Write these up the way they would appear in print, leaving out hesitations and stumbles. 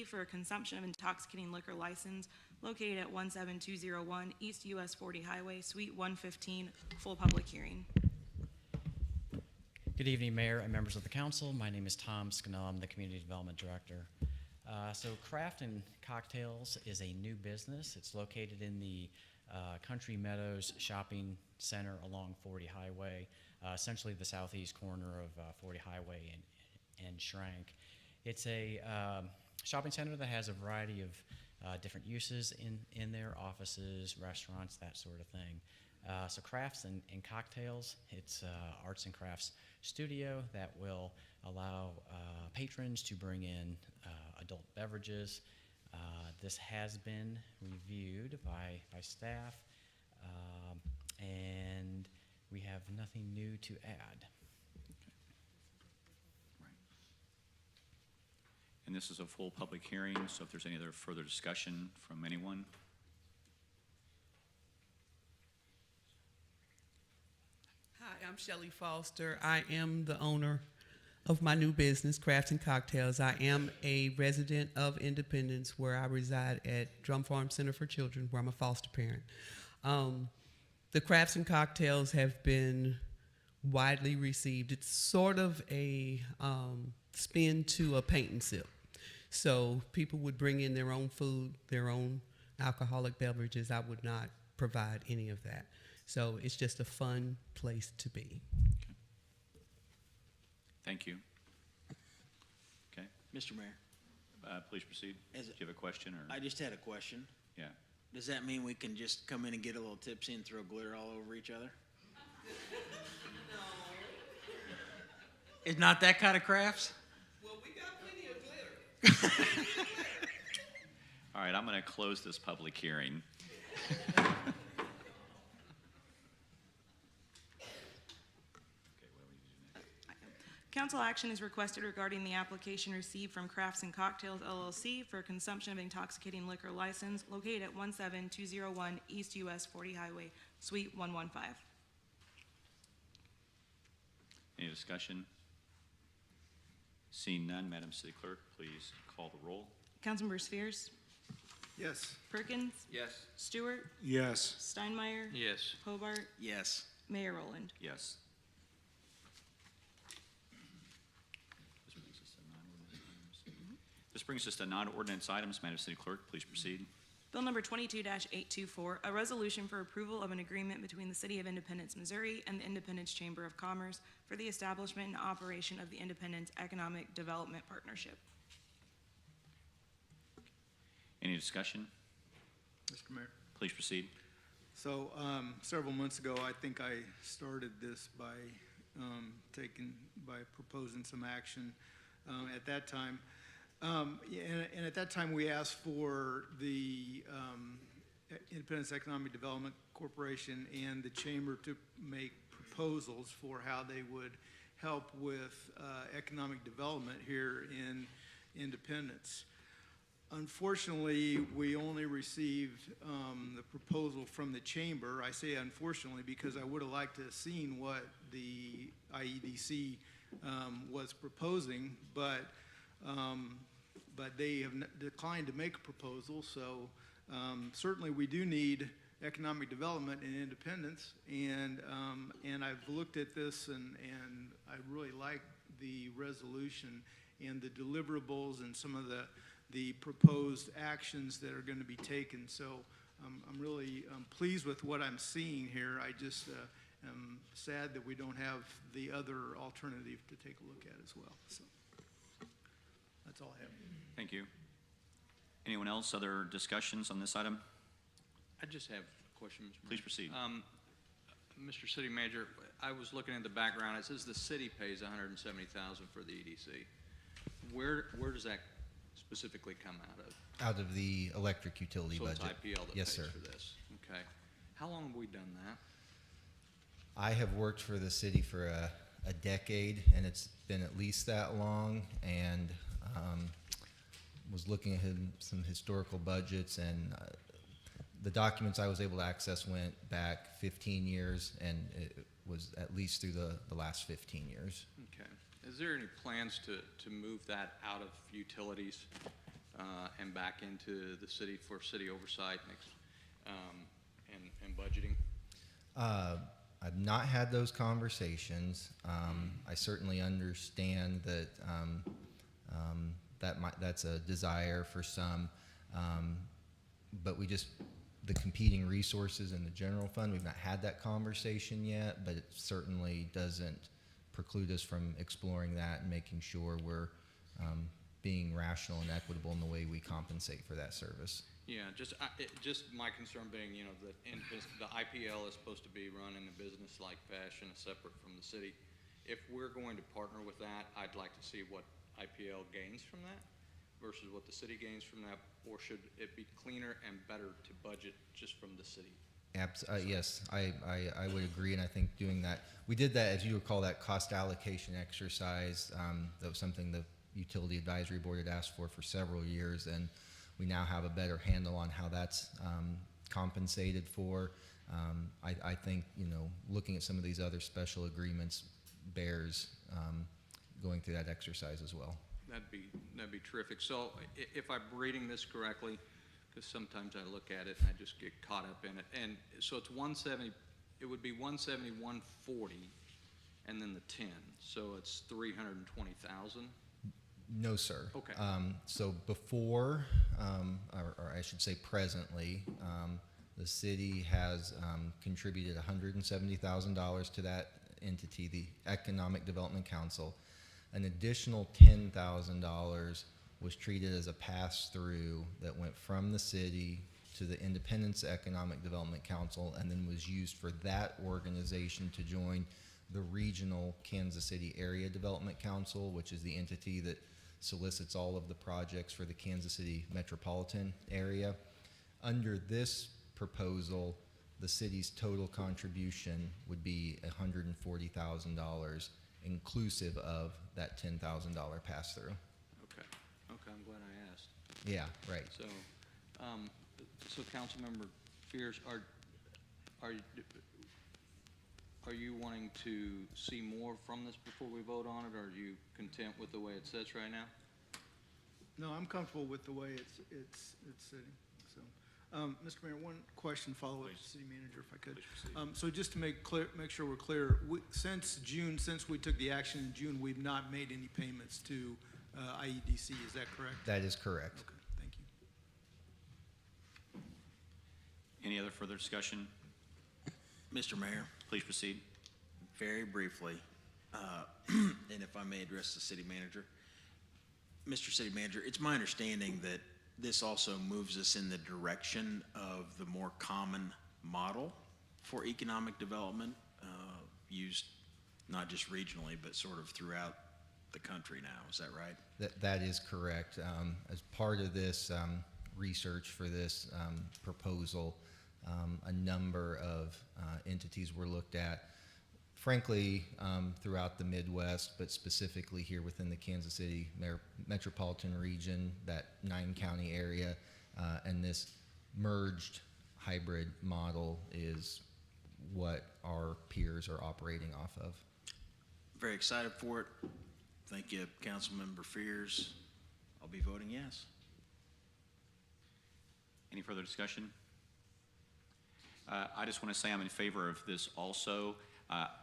for consumption of intoxicating liquor license located at 17201 East US 40 Highway, Suite 115, full public hearing. Good evening, Mayor and members of the council. My name is Tom Scannell. I'm the Community Development Director. So Craft and Cocktails is a new business. It's located in the Country Meadows Shopping Center along 40 Highway, essentially the southeast corner of 40 Highway and Schrank. It's a shopping center that has a variety of different uses in their offices, restaurants, that sort of thing. So Crafts and Cocktails, it's arts and crafts studio that will allow patrons to bring in adult beverages. This has been reviewed by staff, and we have nothing new to add. And this is a full public hearing, so if there's any other further discussion from anyone. Hi, I'm Shelley Foster. I am the owner of my new business, Crafts and Cocktails. I am a resident of Independence, where I reside at Drum Farm Center for Children, where I'm a foster parent. The Crafts and Cocktails have been widely received. It's sort of a spin to a paint and sip. So people would bring in their own food, their own alcoholic beverages. I would not provide any of that. So it's just a fun place to be. Okay. Thank you. Okay. Mr. Mayor, Please proceed. Do you have a question? Or? I just had a question. Yeah. Does that mean we can just come in and get a little tipsy and throw glitter all over each other? No. It's not that kind of crafts? Well, we got plenty of glitter. All right, I'm going to close this public hearing. Council action is requested regarding the application received from Crafts and Cocktails LLC for consumption of intoxicating liquor license located at 17201 East US 40 Highway, Suite 115. Any discussion? Seeing none, Madam City Clerk, please call the roll. Councilmember Spheres, Yes. Perkins, Yes. Stewart, Yes. Steinmeyer, Yes. Hobart, Yes. Mayor Rowland. Yes. This brings us to non-ordinance items. Madam City Clerk, please proceed. Bill number 22-824, a resolution for approval of an agreement between the City of Independence, Missouri and the Independence Chamber of Commerce for the establishment and operation of the Independence Economic Development Partnership. Any discussion? Mr. Mayor. Please proceed. So several months ago, I think I started this by proposing some action at that time. And at that time, we asked for the Independence Economic Development Corporation and the Chamber to make proposals for how they would help with economic development here in Independence. Unfortunately, we only received the proposal from the Chamber. I say unfortunately because I would have liked to have seen what the IEDC was proposing, but they have declined to make a proposal. So certainly we do need economic development in Independence, and I've looked at this and I really like the resolution and the deliverables and some of the proposed actions that are going to be taken. So I'm really pleased with what I'm seeing here. I just am sad that we don't have the other alternative to take a look at as well. So that's all I have. Thank you. Anyone else? Other discussions on this item? I just have a question, Mr. Mayor. Please proceed. Mr. City Manager, I was looking at the background. It says the city pays $170,000 for the EDC. Where does that specifically come out of? Out of the electric utility budget. So it's IPL that Yes, pays sir. for this. Okay. How long have we done that? I have worked for the city for a decade, and it's been at least that long, and was looking at some historical budgets, and the documents I was able to access went back 15 years, and it was at least through the last 15 years. Okay. Is there any plans to move that out of utilities and back into the city for city oversight and budgeting? I've not had those conversations. I certainly understand that that's a desire for some, but the competing resources in the general fund, we've not had that conversation yet, but it certainly doesn't preclude us from exploring that and making sure we're being rational and equitable in the way we compensate for that service. Yeah, just my concern being, that the IPL is supposed to be run in a business-like fashion, separate from the city. If we're going to partner with that, I'd like to see what IPL gains from that versus what the city gains from that, or should it be cleaner and better to budget just from the city? Yes, I would agree, and I think doing that, we did that, as you recall, that cost allocation exercise. That was something the Utility Advisory Board had asked for several years, and we now have a better handle on how that's compensated for. I think, looking at some of these other special agreements bears going through that exercise as well. That'd be terrific. So if I'm reading this correctly, because sometimes I look at it and I just get caught up in it, and so it's 170. It would be 170, 140, and then the 10. So it's 320,000. No, sir. Okay. So before, or I should say presently, the city has contributed $170,000 to that entity, the Economic Development Council. An additional $10,000 was treated as a pass-through that went from the city to the Independence Economic Development Council, and then was used for that organization to join the regional Kansas City Area Development Council, which is the entity that solicits all of the projects for the Kansas City metropolitan area. Under this proposal, the city's total contribution would be $140,000, inclusive of that $10,000 pass-through. Okay, I'm glad I asked. Yeah, right. So, so Councilmember Fears, are you wanting to see more from this before we vote on it, or are you content with the way it sits right now? No, I'm comfortable with the way it's sitting. So, Mr. Mayor, one question follow-up to City Manager, if I could. So just to make sure we're clear, since we took the action in June, we've not made any payments to IEDC. Is that correct? That is correct. Okay, thank you. Any other further discussion? Mr. Mayor, Please proceed. very briefly, and if I may address the city manager. Mr. City Manager, it's my understanding that this also moves us in the direction of the more common model for economic development, used not just regionally, but sort of throughout the country now. Is that right? That is correct. As part of this research for this proposal, a number of entities were looked at, frankly, throughout the Midwest, but specifically here within the Kansas City metropolitan region, that 9-county area, and this merged hybrid model is what our peers are operating off of. Very excited for it. Thank you, Councilmember Fears. I'll be voting yes. Any further discussion? I just want to say I'm in favor of this also.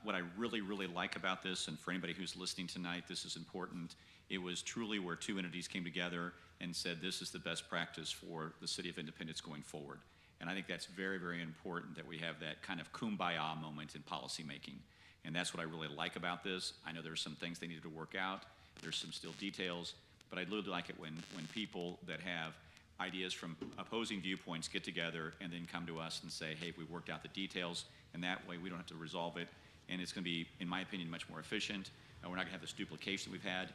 What I really, really like about this, and for anybody who's listening tonight, this is important, it was truly where two entities came together and said this is the best practice for the City of Independence going forward. And I think that's very, very important that we have that kind of kumbaya moment in policymaking. And that's what I really like about this. I know there's some things they needed to work out. There's some still details. But I really like it when people that have ideas from opposing viewpoints get together and then come to us and say, hey, we worked out the details, and that way we don't have to resolve it. And it's going to be, in my opinion, much more efficient. We're not going to have this duplication we've had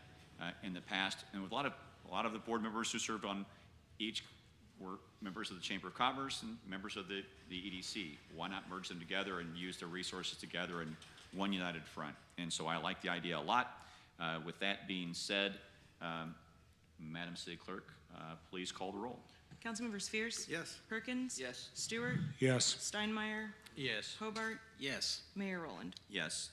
in the past. And with a lot of the board members who served on each were members of the Chamber of Commerce and members of the EDC. Why not merge them together and use their resources together in one united front? And so I like the idea a lot. With that being said, Madam City Clerk, please call the roll. Councilmember Spheres? Yes. Perkins? Yes. Stewart? Yes. Steinmeyer? Yes. Hobart? Yes. Mayor Rowland? Yes.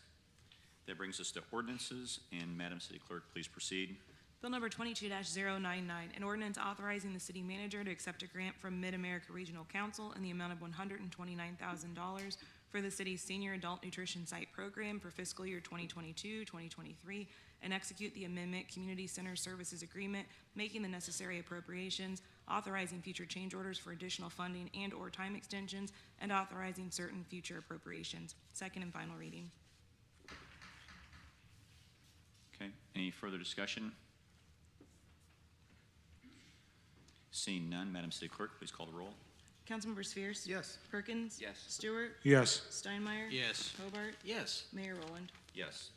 That brings us to ordinances, and Madam City Clerk, please proceed. Bill number 22-099, an ordinance authorizing the city manager to accept a grant from Mid-America Regional Council in the amount of $129,000 for the city's senior adult nutrition site program for fiscal year 2022-2023, and execute the amendment Community Center Services Agreement, making the necessary appropriations, authorizing future change orders for additional funding and/or time extensions, and authorizing certain future appropriations. Second and final reading. Okay, any further discussion? Seeing none, Madam City Clerk, please call the roll. Councilmember Spheres? Yes. Perkins? Yes. Stewart? Yes. Steinmeyer? Yes. Hobart? Yes. Mayor Rowland? Yes.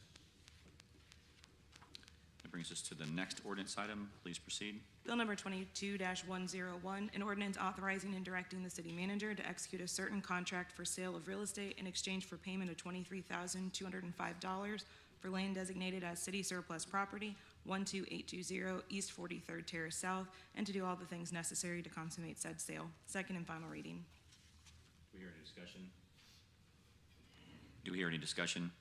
That brings us to the next ordinance item. Please proceed. Bill number 22-101, an ordinance authorizing and directing the city manager to execute a certain contract for sale of real estate in exchange for payment of $23,205 for land designated as city surplus property, 12820 East 43rd Terrace South, and to do all the things necessary to consummate said sale. Second and final reading. Do we hear any discussion? Do we hear any discussion?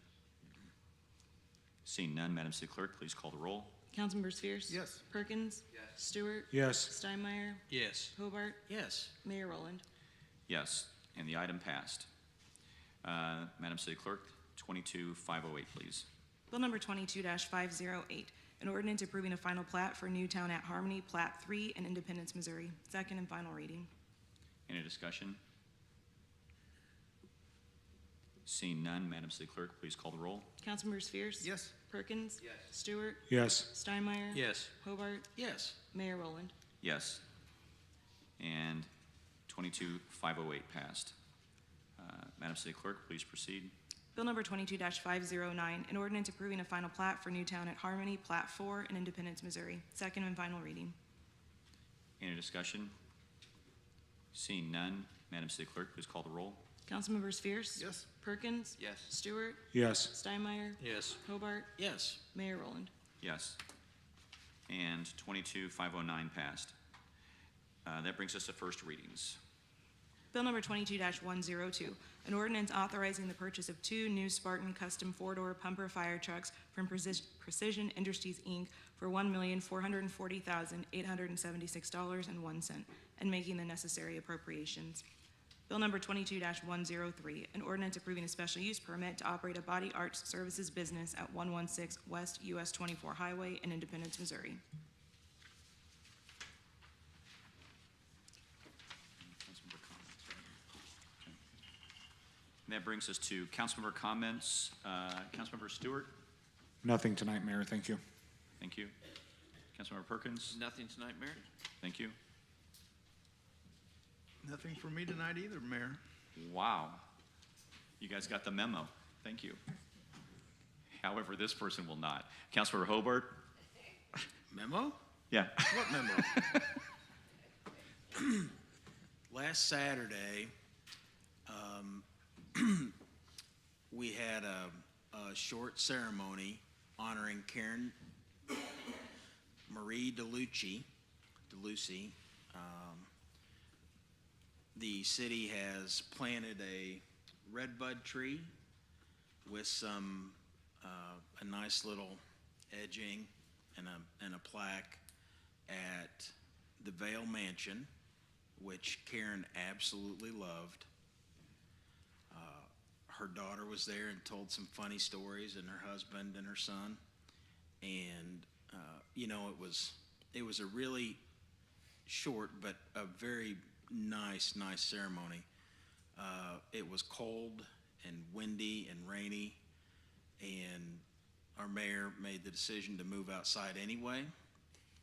Seeing none, Madam City Clerk, please call the roll. Councilmember Spheres? Yes. Perkins? Yes. Stewart? Yes. Steinmeyer? Yes. Hobart? Yes. Mayor Rowland? Yes, and the item passed. Madam City Clerk, 22508, please. Bill number 22-508, an ordinance approving a final plat for Newtown at Harmony, Plat 3 in Independence, Missouri. Second and final reading. Any discussion? Seeing none, Madam City Clerk, please call the roll. Councilmember Spheres? Yes. Perkins? Yes. Stewart? Yes. Steinmeyer? Yes. Hobart? Yes. Mayor Rowland? Yes. And 22508 passed. Madam City Clerk, please proceed. Bill number 22-509, an ordinance approving a final plat for Newtown at Harmony, Plat 4 in Independence, Missouri. Second and final reading. Any discussion? Seeing none, Madam City Clerk, please call the roll. Councilmember Spheres? Yes. Perkins? Yes. Stewart? Yes. Steinmeyer? Yes. Hobart? Yes. Mayor Rowland? Yes. And 22509 passed. That brings us to first readings. Bill number 22-102, an ordinance authorizing the purchase of 2 new Spartan custom 4-door pumper fire trucks from Precision Industries, Inc. for $1,440,876.01 and making the necessary appropriations. Bill number 22-103, an ordinance approving a special use permit to operate a body arts services business at 116 West US 24 Highway in Independence, Missouri. And that brings us to councilmember comments. Councilmember Stewart, Nothing tonight, Mayor. Thank you. thank you. Councilmember Perkins, Nothing tonight, Mayor? thank you. Nothing for me tonight either, Mayor. Wow. You guys got the memo. Thank you. However, this person will not. Councilmember Hobart? Memo? Yeah. What memo? Last Saturday, we had a short ceremony honoring Karen Marie DeLucy. The city has planted a redbud tree with some a nice little edging and a plaque at the Vale Mansion, which Karen absolutely loved. Her daughter was there and told some funny stories, and her husband and her son. And it was a really short but a very nice ceremony. It was cold and windy and rainy, and our mayor made the decision to move outside anyway.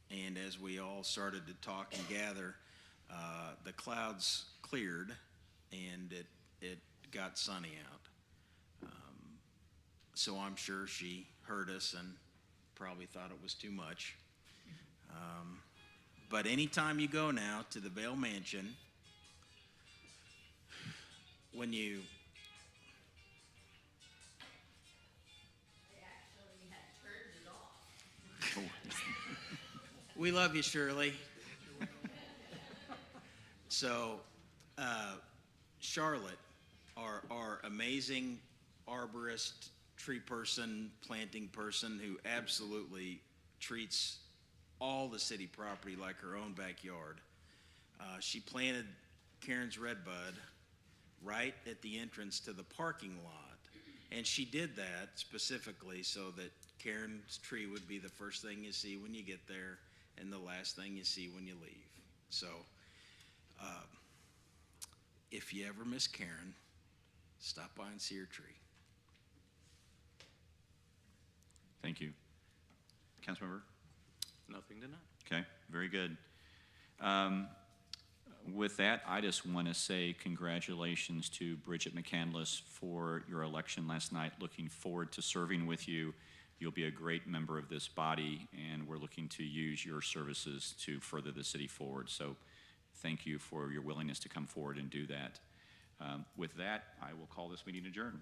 And as we all started to talk and gather, the clouds cleared and it got sunny out. So I'm sure she heard us and probably thought it was too much. But anytime you go now to the Vale Mansion, when you we love you, Shirley. So, Charlotte, our amazing arborist, tree person, planting person who absolutely treats all the city property like her own backyard. She planted Karen's redbud right at the entrance to the parking lot. And she did that specifically so that Karen's tree would be the first thing you see when you get there and the last thing you see when you leave. So if you ever miss Karen, stop by and see her tree. Thank you. Councilmember? Nothing tonight. Okay, very good. With that, I just want to say congratulations to Bridget McCandless for your election last night. Looking forward to serving with you. You'll be a great member of this body, and we're looking to use your services to further the city forward. So thank you for your willingness to come forward and do that. With that, I will call this meeting adjourned.